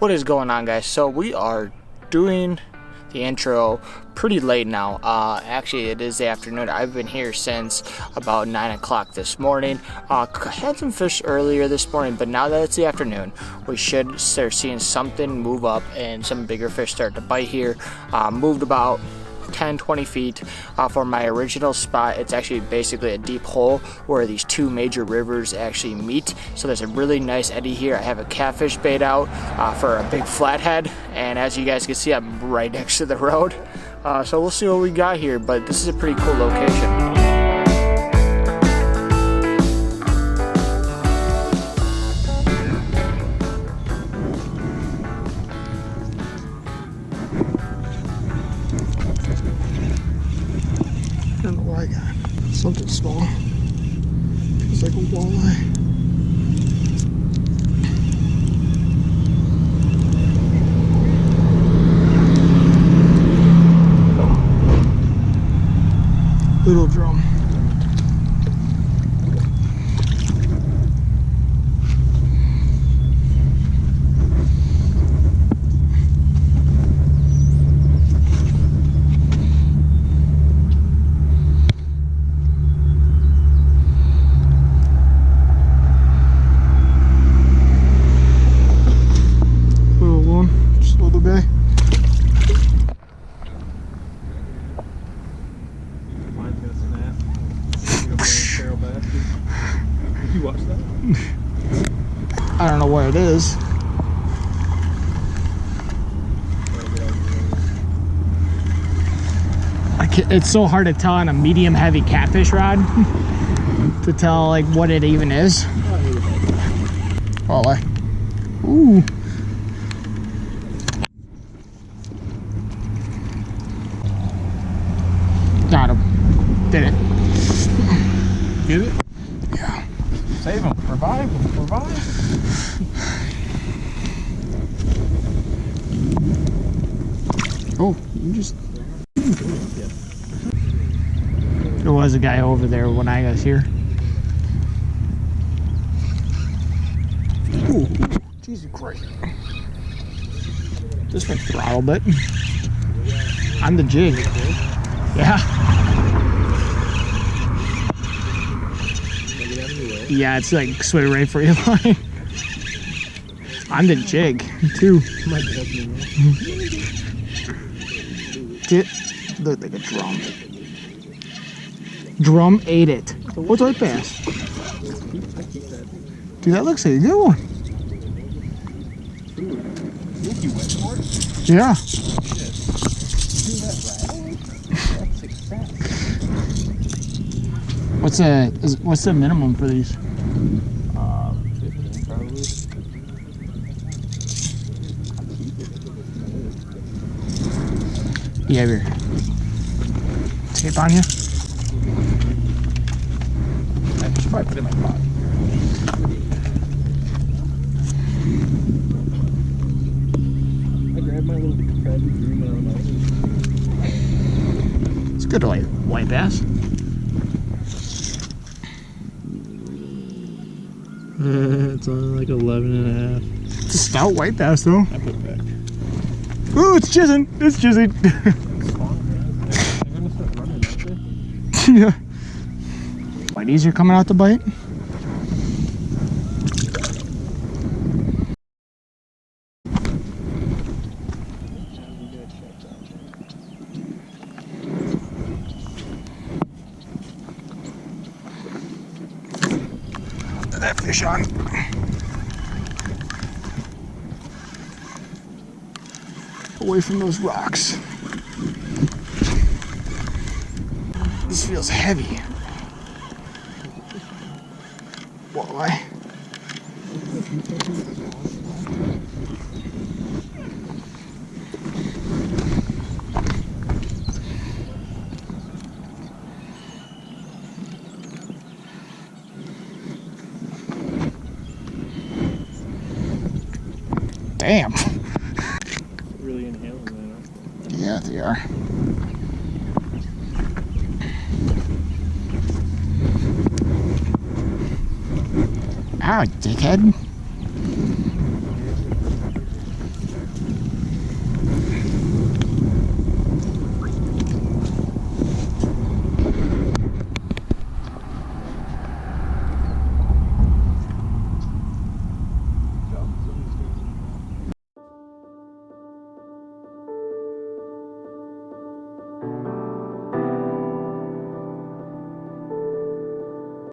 What is going on, guys? So we are doing the intro pretty late now. Actually it is the afternoon. I've been here since about 9 o'clock this morning. Had some fish earlier this morning, but now that it's the afternoon, we should start seeing something move up and some bigger fish start to bite here. Moved about 10-20 feet from my original spot. It's actually basically a deep hole where these two major rivers actually meet, so there's a really nice eddy here. I have a catfish bait out for a big flathead, and as you guys can see, I'm right next to the road, so we'll see what we got here, but this is a pretty cool location. I don't know what I got. Something small. Feels like a walleye. Little drum. You watch that? I don't know where it is. It's so hard to tell on a medium heavy catfish rod to tell like what it even is. Walleye. Ooh. Got him. Did it. Get it? Yeah. Save him. Revive him. Revive. Oh, you just... There was a guy over there when I was here. Ooh, Jesus Christ. Just went throttled it. On the jig. Yeah. Yeah, it's like swim right for your line. On the jig, too. It looked like a drum. Drum ate it. What's white bass? Dude, that looks like a good one. Yeah. What's the minimum for these? 15 probably. You have your tape on you? I should probably put it in my pot. I grabbed my little crab and threw him around. It's good to like white bass. It's only like 11 and a half. It's a stout white bass though. I put it back. Ooh, it's jizzing! It's jizzing! They're gonna start running, aren't they? Yeah. Whiteys are coming out to bite. That fish on. Away from those rocks. This feels heavy. Walleye. Damn. Really inhaling that, aren't they? Yeah, they are. Ow, dickhead.